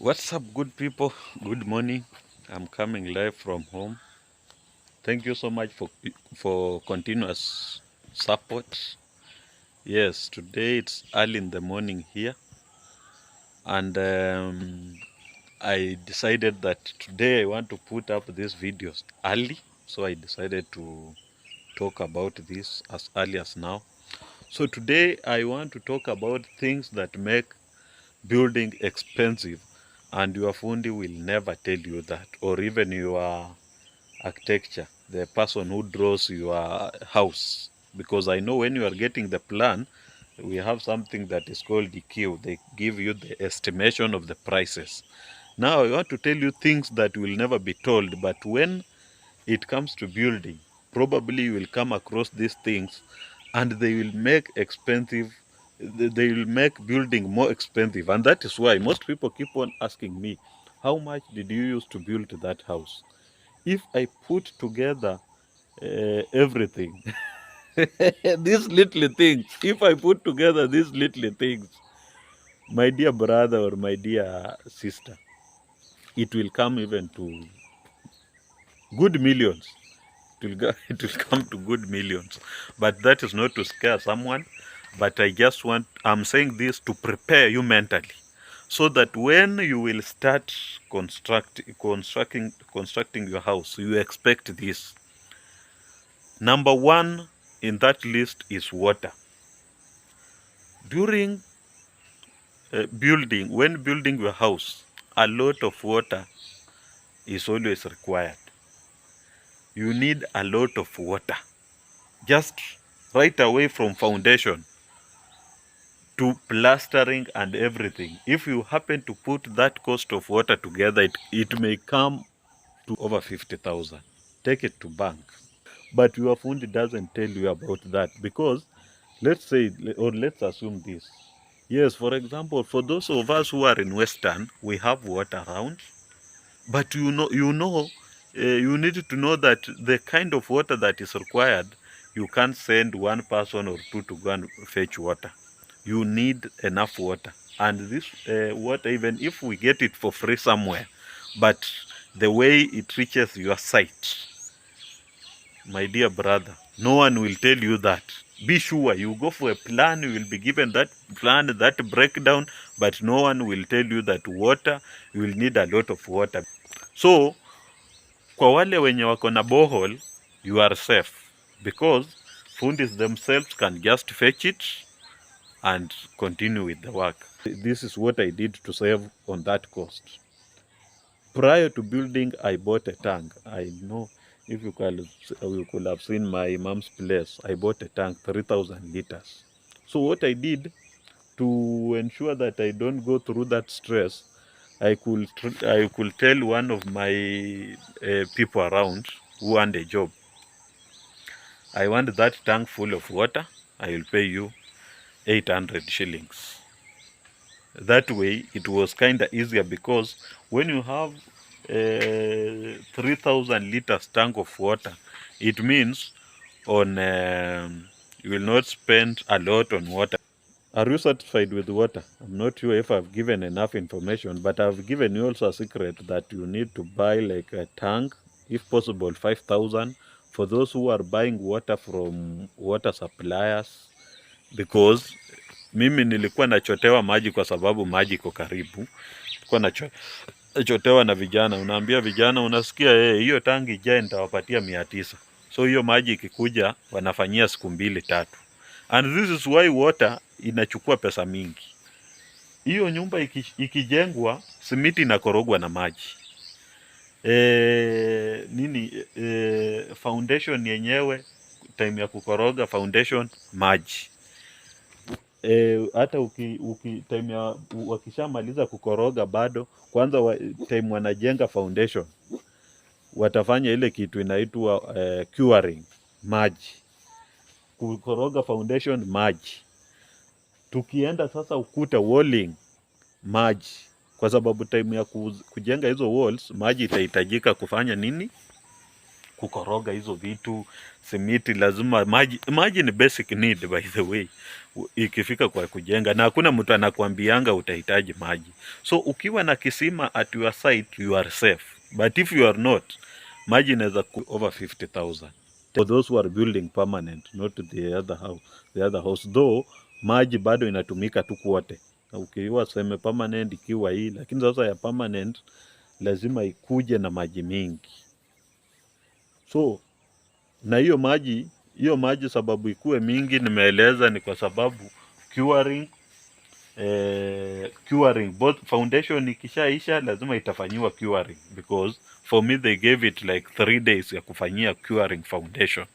What's up, good people? Good morning. I'm coming live from home. Thank you so much for continuous support. Yes, today it's early in the morning here, and I decided that today I want to put up these videos early, so I decided to talk about this as early as now. So today I want to talk about things that make building expensive, and your Fundi will never tell you that, or even your architecture, the person who draws your house. Because I know when you are getting the plan, we have something that is called the DQ. They give you the estimation of the prices. Now I want to tell you things that will never be told, but when it comes to building, probably you will come across these things, and they will make they will make building more expensive. And that is why most people keep on asking me, how much did you use to build that house? If I put together everything, these little things, if I put together these little things, my dear brother or my dear sister, it will come even to good millions. It will come to good millions. But that is not to scare someone. But I'm saying this to prepare you mentally, so that when you will start constructing your house, you expect this. Number one in that list is water. During when building your house, a lot of water is always required. You need a lot of water. Just right away from foundation to plastering and everything. If you happen to put that cost of water together, it may come to over 50,000. Take it to bank. But your Fundi doesn't tell you about that, because let's say, or let's assume this. Yes, for example, for those of us who are in Western, we have water around, but you need to know that the kind of water that is required, you can't send one person or two to go and fetch water. You need enough water, and this water, even if we get it for free somewhere, but the way it reaches your site, my dear brother, no one will tell you that. Be sure you go for a plan, you will be given that plan, that breakdown, but no one will tell you that water, you will need a lot of water. So kwa wale wenye wako na borehole, you are safe, because fundis themselves can just fetch it and continue with the work. This is what I did to save on that cost. Prior to building, I bought a tank. I know if you could have seen my mom's place, I bought a tank, 3,000 liters. So what I did to ensure that I don't go through that stress, I could tell one of my people around who want a job, I want that tank full of water, I will pay you 800 shillings. That way it was kind of easier, because when you have 3,000 liters tank of water, it means you will not spend a lot on water. Are you satisfied with water? I'm not sure if I've given enough information, but I've given you also a secret that you need to buy like a tank, if possible 5,000, for those who are buying water from water suppliers, because mimi nilikuwa nachotewa maji kwa sababu maji iko karibu. Nilikuwa nachotewa na vijana, unaambia vijana, unasikia hiyo tangi jae nitawapatia 900. So hiyo maji ikikuja wanafanyia siku 2-3. And this is why water inachukua pesa mingi. Hiyo nyumba ikijengwa, simiti inakorogwa na maji. Foundation yenyewe, time ya kukoroga foundation, maji. Hata time ya wakishamaliza kukoroga, bado kwanza time wanajenga foundation, watafanya ile kitu inaitwa curing, maji. Kukoroga foundation, maji. Tukienda sasa ukuta, walling, maji. Kwa sababu time ya kujenga hizo walls, maji itahitajika kufanya nini? kukoroga hizo vitu. Simiti lazima maji ni basic need by the way, ikifika kwa kujenga, na hakuna mtu anakuambianga utahitaji maji. So ukiwa na kisima at your site you are safe, but if you are not, maji inaweza over 50,000 for those who are building permanent, not the other house though. Maji bado inatumika tu kwote, ukiwa seme permanent ikiwa hii, lakini sasa ya permanent lazima ikuje na maji mingi. So na hiyo maji sababu ikuwe mingi, nimeeleza ni kwa sababu curing both foundation ikishaisha lazima itafanyiwa curing, because for me they gave it like 3 days ya kufanyia curing foundation.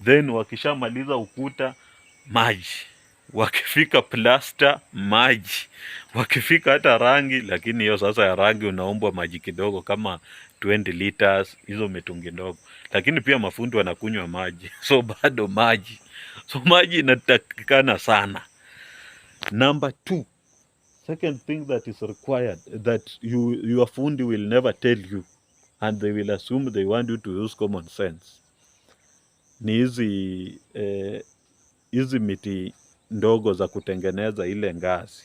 Then wakishamaliza ukuta, maji, wakifika plaster, maji, wakifika hata rangi. Lakini hiyo sasa ya rangi unaombwa maji kidogo kama 20 liters, hizo mitungi ndogo. Lakini pia mafundi wanakunywa maji, so bado maji. So maji inatakikana sana. Number 2, second thing that is required that your fundi will never tell you, and they will assume they want you to use common sense, ni hizi miti ndogo za kutengeneza ile ngazi.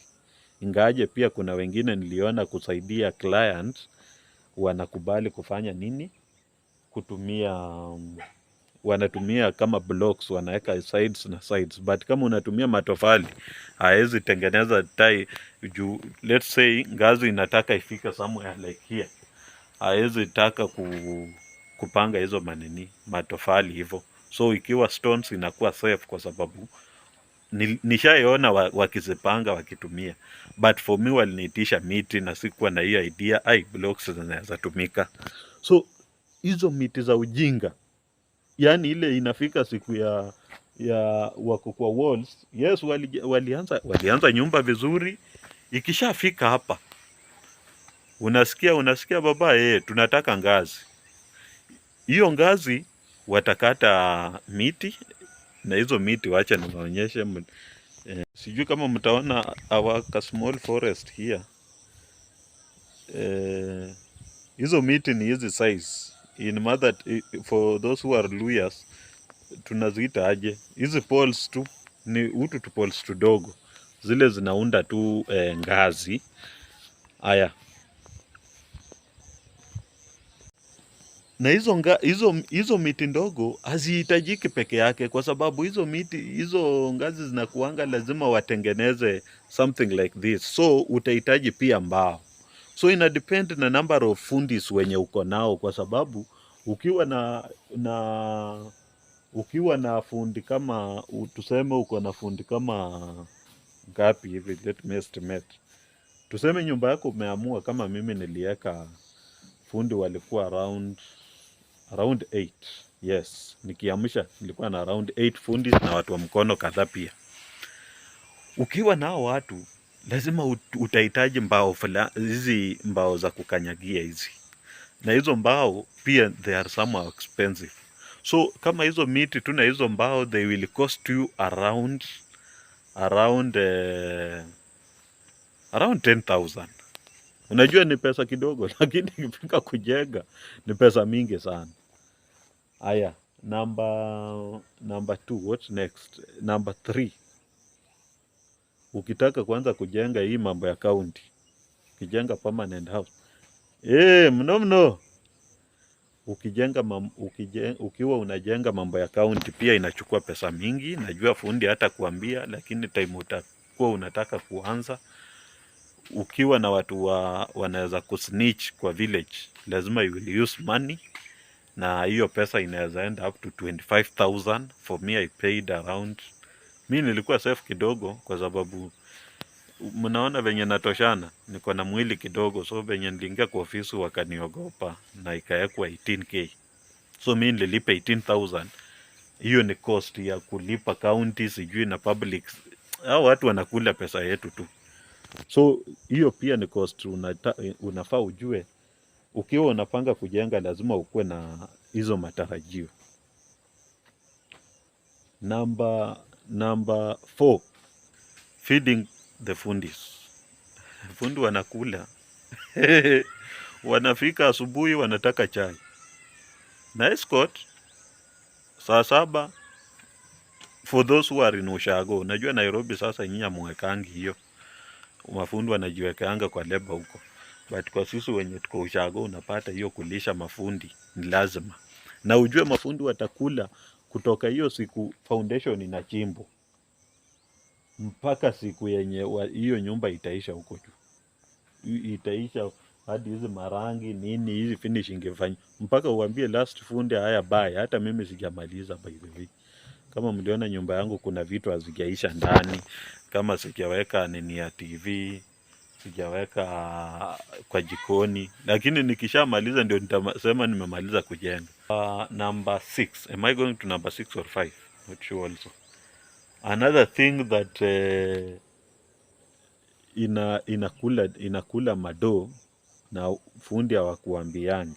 Ingaje pia kuna wengine niliona kusaidia client wanakubali kufanya nini, wanatumia kama blocks, wanaweka sides na sides, but kama unatumia matofali haezi tengeneza let's say ngazi inataka ifika somewhere like here, haezi taka kupanga hizo matofali hivyo. So ikiwa stones inakuwa safe, kwa sababu nishaiona wakizipanga wakitumia, but for me waliniitisha miti na sikuwa na hiyo idea blocks zinaweza tumika. So hizo miti za ujinga, yani ile inafika siku ya wako kwa walls, yes, walianza nyumba vizuri. Ikishafika hapa unasikia baba, tunataka ngazi. Hiyo ngazi watakata miti, na hizo miti wacha niwaonyeshe. Sijui kama mtaona our small forest here. Hizo miti ni hizi size in mother, for those who are Luyas tunaziita aje, hizi poles tu ni tu poles tudogo, zile zinaunda tu ngazi. Haya, na hizo miti ndogo hazihitajiki peke yake, kwa sababu hizo ngazi zinakuanga lazima watengeneze something like this, so utahitaji pia mbao. So ina depend na number of fundis wenye uko nao, kwa sababu ukiwa na fundi kama, tuseme uko na fundi kama ngapi hivi, let me estimate. Tuseme nyumba yako umeamua, kama mimi nilieka fundi walikuwa around 8. Yes, nikiamsha nilikuwa na around 8 fundi na watu wa mkono kadhaa pia. Ukiwa nao watu lazima utahitaji mbao hizi mbao za kukanyagia hizi, na hizo mbao pia they are somehow expensive. So kama hizo miti tu na hizo mbao, they will cost you around 10,000. Unajua ni pesa kidogo, lakini ikifika kujenga ni pesa mingi sana. Aya, number 2, what next? Number 3, ukitaka kuanza kujenga hii mambo ya county, ukijenga permanent house, mno ukiwa unajenga mambo ya county pia inachukua pesa mingi. Najua fundi hata kuambia, lakini time utakuwa unataka kuanza, ukiwa na watu wanaweza kusnitch kwa village, lazima you will use money, na hiyo pesa inaweza end up to 25,000. For me I paid around, nilikuwa safe kidogo, kwa sababu mnaona venye natoshana, niko na mwili kidogo, so venye nilingia kwa ofisi wakaniogopa na ikawekwa 18k. So mimi nililipa 18,000. Hiyo ni cost ya kulipa county, sijui na public, hao watu wanakula pesa yetu tu. So hiyo pia ni cost unafaa ujue. Ukiwa unapanga kujenga lazima ukuwe na hizo matarajio. Number 4, feeding the fundis. Fundi wanakula wanafika asubuhi wanataka chai, na escort saa saba for those who are in ushago. Najua Nairobi sasa nyinyi hamwekangi hiyo, mafundi wanajiwekeanga kwa leba huko, but kwa sisi wenye tuko ushago unapata hiyo kulisha mafundi ni lazima, na ujue mafundi watakula kutoka hiyo siku foundation inachimbwa mpaka siku yenye hiyo nyumba itaisha huko juu, itaisha hadi hizi marangi nini hizi finishing ifanye, mpaka uambie last fundi haya bye. Hata mimi sijamaliza by the way. Kama mliona nyumba yangu kuna vitu hazijaisha ndani, kama sijaweka nini ya TV, sijaweka kwa jikoni, lakini nikishamaliza ndio nitasema nimemaliza kujenga. Number 6. Am I going to number 6 or 5? Not sure also. Another thing that inakula mado na fundi hawakuambiani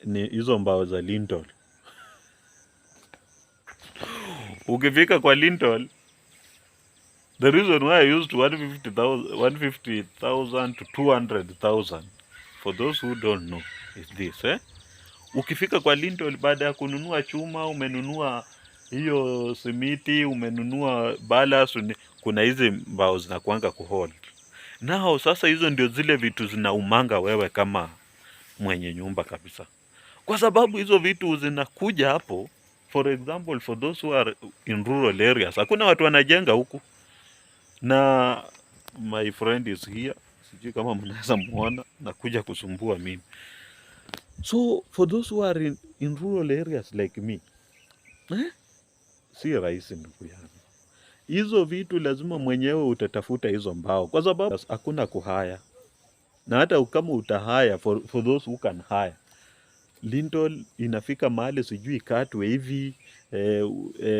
ni hizo mbao za lintel. Ukifika kwa lintel, the reason why I used 150,000 to 200,000 for those who don't know is this ukifika kwa lintel, baada ya kununua chuma, umenunua hiyo simiti, umenunua balas, kuna hizi mbao zinakuanga kuhold nao. Sasa hizo ndio zile vitu zinaumanga wewe kama mwenye nyumba kabisa, kwa sababu hizo vitu zinakuja hapo. For example, for those who are in rural areas, hakuna watu wanajenga huku, na my friend is here, sijui kama mnaweza muona, nakuja kusumbua mimi. So for those who are in rural areas like me, si rahisi ndugu yangu. Hizo vitu lazima mwenyewe utatafuta hizo mbao, kwa sababu hakuna kuhaya, na hata kama utahaya for those who can hire, lintel inafika mahali sijui katwe hivi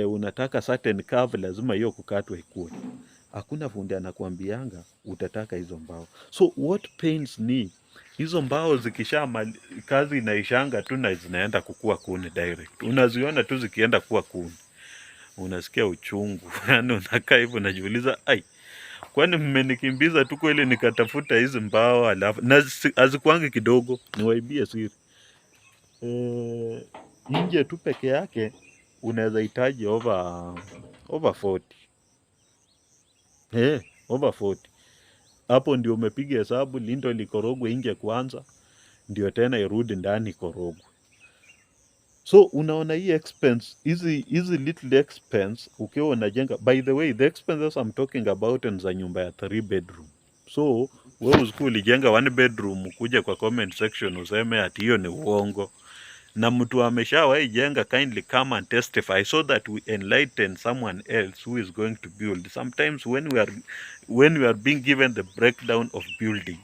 unataka certain curve, lazima hiyo kukatwe ikuwe. Hakuna fundi anakuambianga utataka hizo mbao. So what pains me, hizo mbao kazi inaishanga tu na zinaenda kukua kuni direct. Unaziona tu zikienda kuwa kuni, unasikia uchungu yani unakaa hivyo unajiuliza, kwani mmenikimbiza tu kweli nikatafuta hizi mbao? Alafu na hazikuangi kidogo, niwaibie siri, nje tu peke yake unaweza hitaji over 40. Over 40. Hapo ndio umepiga hesabu, lindo likorogwe nje kwanza, ndio tena irudi ndani korogwe. So unaona hii expense, hizi little expense ukiwa unajenga. By the way, the expenses I'm talking about ni za nyumba ya 3 bedroom. So wewe usiku ulijenga 1 bedroom, kuja kwa comment section useme ati hiyo ni uongo. Na mtu ameshawahi jenga, kindly come and testify so that we enlighten someone else who is going to build. Sometimes when we are being given the breakdown of building,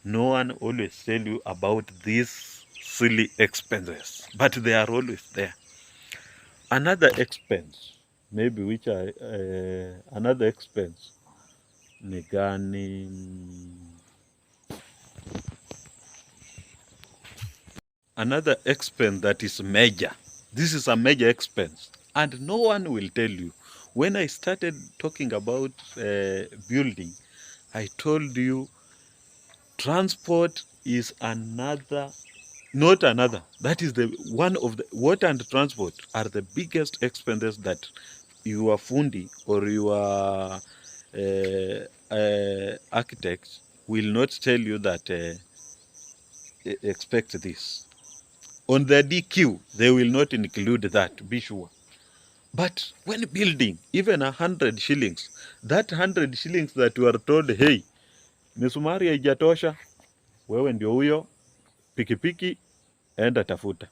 no one always tell you about these silly expenses, but they are always there. Another expense maybe which another expense ni gani? Another expense that is major. This is a major expense and no one will tell you. When I started talking about building, I told you transport is another, not another. That is the one of the water and transport are the biggest expenses that your fundi or your architect will not tell you that expect this. On the DQ, they will not include that, be sure. But when building, even 100 shillings, that 100 shillings that you are told, hey, misumari haijatosha, wewe ndio huyo, pikipiki, enda tafuta.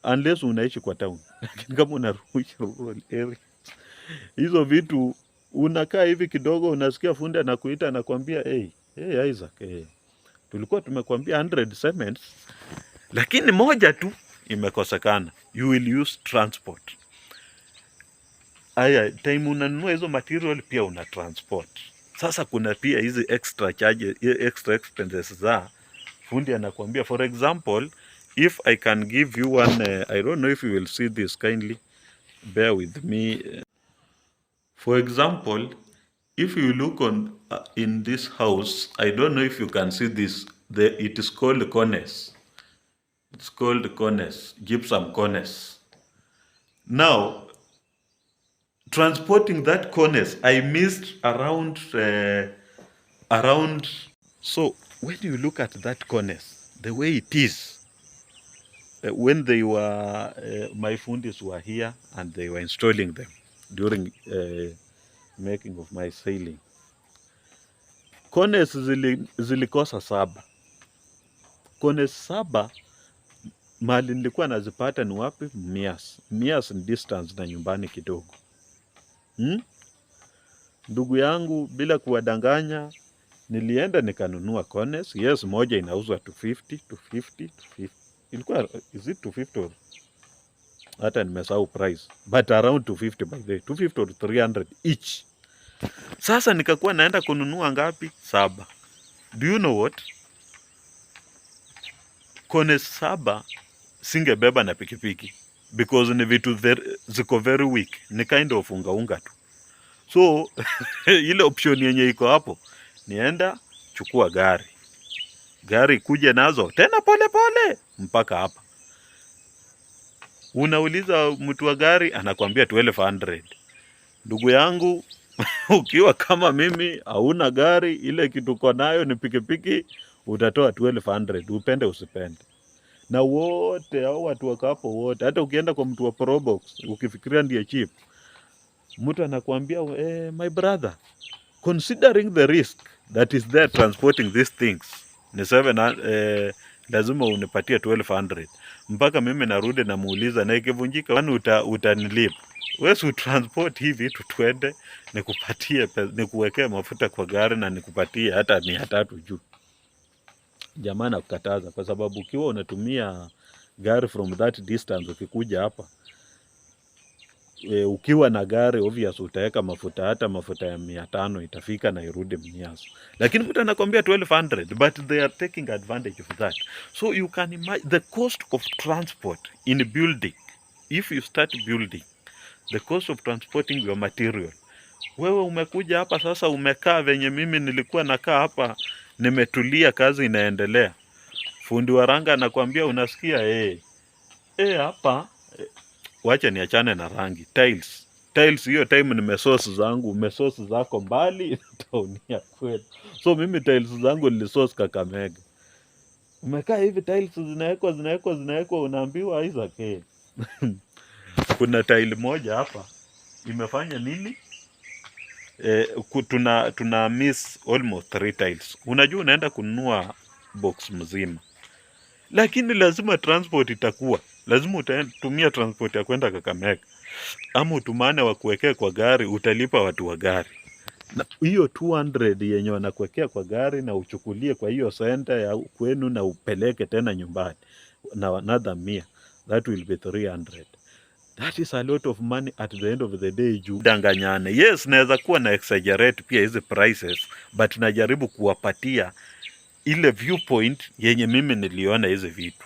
Unless unaishi kwa town. Lakini kama unaruhusu rural area, hizo vitu unakaa hivi kidogo, unasikia fundi anakuita anakuambia, hey Isaac, tulikuwa tumekwambia 100 cements, lakini moja tu imekosekana. You will use transport. Aya, time unanunua hizo material pia una transport. Sasa kuna pia hizi extra charges, extra expenses za fundi anakuambia. For example, if I can give you one, I don't know if you will see this, kindly bear with me. For example, if you look on in this house, I don't know if you can see this. It is called cornice. It's called cornice, gypsum cornice. Now, transporting that cornice, I missed around. So when you look at that cornice, the way it is, when they were my fundis were here and they were installing them during making of my sailing, cornice zilikosa saba. Cornice saba mahali nilikuwa nazipata ni wapi? Mias. Mias ni distance na nyumbani kidogo. Ndugu yangu, bila kuwadanganya, nilienda nikanunua cornice. Yes, moja inauzwa 250. Ilikuwa, is it 250 or hata nimesahau price, but around 250 by the way, 250 or 300 each. Sasa nikakuwa naenda kununua ngapi? Saba. Do you know what? Cornice saba singebeba na pikipiki because ni vitu ziko very weak, ni kind of unga tu. So ile option yenye iko hapo, nienda chukua gari kuja nazo tena pole mpaka hapa. Unauliza mtu wa gari anakuambia 1200. Ndugu yangu, ukiwa kama mimi hauna gari, ile kitu uko nayo ni pikipiki, utatoa 1200 upende usipende. Na wote hao watu wako hapo wote, hata ukienda kwa mtu wa Probox ukifikiria ndiye cheap, mtu anakuambia my brother, considering the risk that is there transporting these things, ni 7 lazima unipatie 1200. Mpaka mimi narudi namuuliza, na ikivunjika kwani utanilipa? Wewe transport hivi vitu twende, nikupatie nikuwekee mafuta kwa gari na nikupatie hata 300 juu. Jamaa nakukataza, kwa sababu ukiwa unatumia gari from that distance ukikuja hapa, ukiwa na gari obvious utaweka mafuta, hata mafuta ya 500 itafika na irudi Mias. Lakini mtu anakwambia 1200, but they are taking advantage of that. So you can imagine the cost of transport in building. If you start building, the cost of transporting your material. Wewe umekuja hapa sasa, umekaa venye mimi nilikuwa nakaa hapa, nimetulia, kazi inaendelea. Fundi wa ranga anakuambia, unasikia hapa wacha niachane na rangi. Tiles hiyo time nimesource zangu, umesource zako mbali taunia kweli. So mimi tiles zangu nilisource Kakamega. Umekaa hivi tiles zinawekwa, unaambiwa Isaac kuna tile moja hapa imefanya nini? Tuna miss almost 3 tiles. Unajua unaenda kununua box mzima, lakini lazima transport itakuwa, lazima utatumia transport ya kwenda Kakamega, ama utumane wa kuwekea kwa gari, utalipa watu wa gari. Na hiyo 200 yenye wanakuwekea kwa gari na uchukulie kwa hiyo center ya kwenu na upeleke tena nyumbani na another 100, that will be 300. That is a lot of money at the end of the day. Juu danganyane, yes, naweza kuwa na exaggerate pia hizi prices, but najaribu kuwapatia ile viewpoint yenye mimi niliona hizi vitu.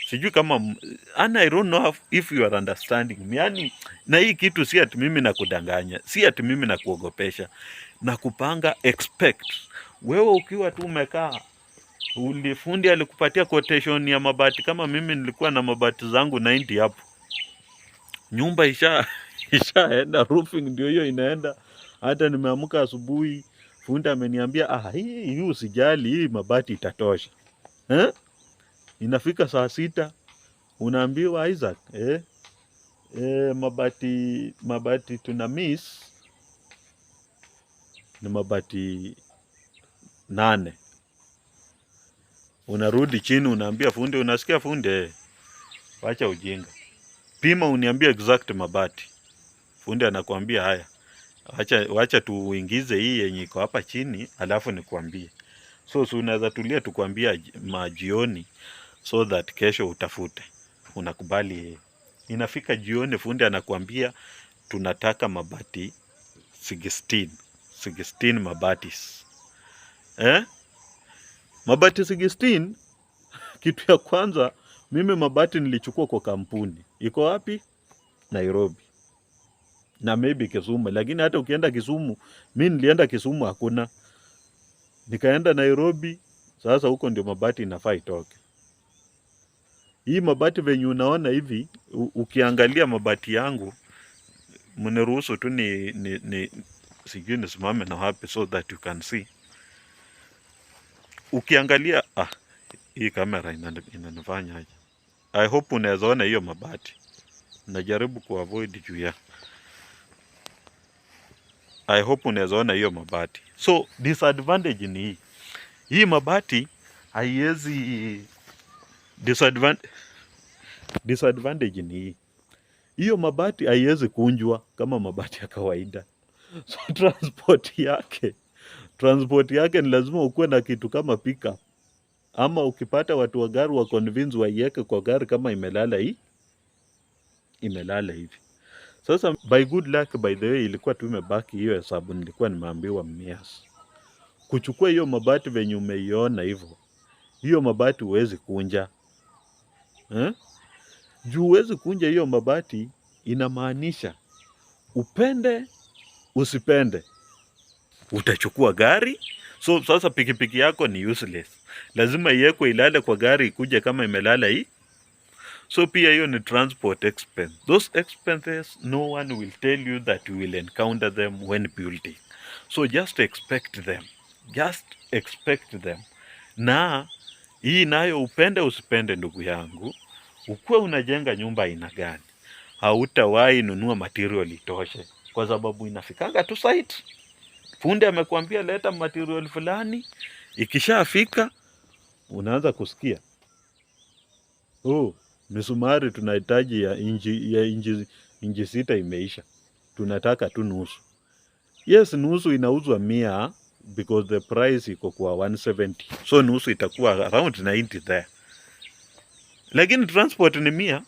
Sijui kama I don't know if you are understanding me. Yani, na hii kitu si ati mimi nakudanganya, si ati mimi nakuogopesha, na kupanga expect. Wewe ukiwa tu umekaa, fundi alikupatia quotation ya mabati, kama mimi nilikuwa na mabati zangu 90 hapo, nyumba ishaenda, roofing ndio hiyo inaenda. Hata nimeamka asubuhi, fundi ameniambia hii usijali, hii mabati itatosha. Inafika saa 6 unaambiwa Isaac, mabati tuna miss ni mabati 8. Unarudi chini unaambia fundi, unasikia fundi, wacha ujinga, pima uniambia exact mabati. Fundi anakuambia haya, wacha tuingize hii yenye iko hapa chini alafu nikuambie. So unaweza tulia tukwambia majioni, so that kesho utafute. Unakubali. Inafika jioni, fundi anakuambia tunataka mabati 16 mabatis. Mabati 16. Kitu ya kwanza, mimi mabati nilichukua kwa kampuni. Iko wapi? Nairobi na maybe Kisumu, lakini hata ukienda Kisumu, mimi nilienda Kisumu hakuna, nikaenda Nairobi. Sasa huko ndio mabati inafaa itoke. Hii mabati venye unaona hivi, ukiangalia mabati yangu, mniruhusu tu ni sijui nisimame na wapi so that you can see. Ukiangalia hii kamera inanifanya aje. I hope unaweza ona hiyo mabati. Najaribu kuavoid juu ya. I hope unaweza ona hiyo mabati. So disadvantage ni hii. Hii mabati haiwezi disadvantage ni hii. Hiyo mabati haiwezi kunjwa kama mabati ya kawaida. So transport yake ni lazima ukuwe na kitu kama pickup. Ama ukipata watu wa gari wa convince waiweke kwa gari kama imelala hivi. Sasa by good luck, by the way, ilikuwa tu imebaki hiyo hesabu nilikuwa nimeambiwa Mias. Kuchukua hiyo mabati venye umeiona hivyo, hiyo mabati huwezi kunja. Juu huwezi kunja hiyo mabati, inamaanisha upende usipende utachukua gari. So sasa pikipiki yako ni useless. Lazima iwekwe ilale kwa gari ikuje kama imelala hii. So pia hiyo ni transport expense. Those expenses no one will tell you that you will encounter them when building. So just expect them. Na hii nayo upende usipende, ndugu yangu, ukuwe unajenga nyumba aina gani, hautawahi nunua material itoshe, kwa sababu inafikanga tu site. Fundi amekwambia leta material fulani, ikishafika unaanza kusikia misumari tunahitaji ya inji 6 imeisha, tunataka tu nusu. Yes, nusu inauzwa 100 because the price iko kwa 170, so nusu itakuwa around 90 there. Lakini transport ni 100,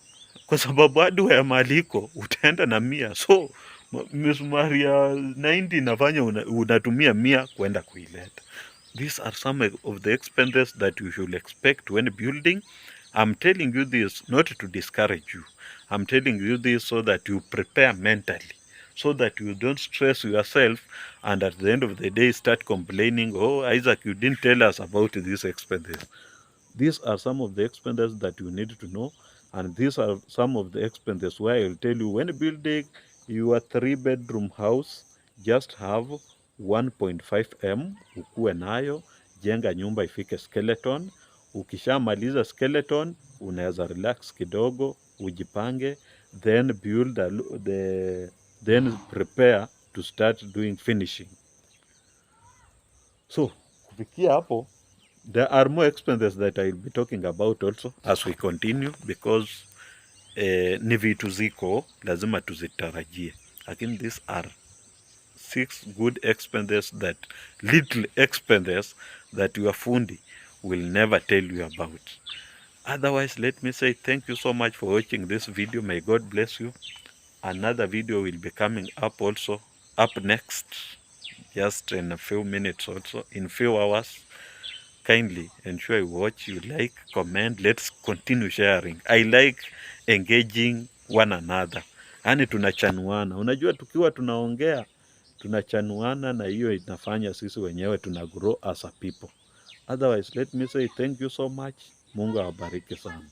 kwa sababu hadi ya maliko utaenda na 100. So misumari ya 90 inafanya unatumia 100 kwenda kuileta. These are some of the expenses that you should expect when building. I'm telling you this not to discourage you. I'm telling you this so that you prepare mentally, so that you don't stress yourself and at the end of the day start complaining, oh, Isaac, you didn't tell us about these expenses. These are some of the expenses that you need to know, and these are some of the expenses where I'll tell you, when building your 3-bedroom house, just have 1.5M ukuwe nayo, jenga nyumba ifike skeleton. Ukishamaliza skeleton, unaweza relax kidogo, ujipange, then then prepare to start doing finishing. So kufikia hapo, there are more expenses that I will be talking about also as we continue, because ni vitu ziko lazima tuzitarajie, lakini these are 6 good expenses, little expenses that your fundi will never tell you about. Otherwise, let me say thank you so much for watching this video. May God bless you. Another video will be coming up also, up next, just in a few minutes also, in few hours. Kindly ensure you watch, you like, comment. Let's continue sharing. I like engaging one another. Yani tunachanuana. Unajua tukiwa tunaongea, tunachanuana, na hiyo inafanya sisi wenyewe tuna grow as a people. Otherwise, let me say thank you so much. Mungu awabariki sana.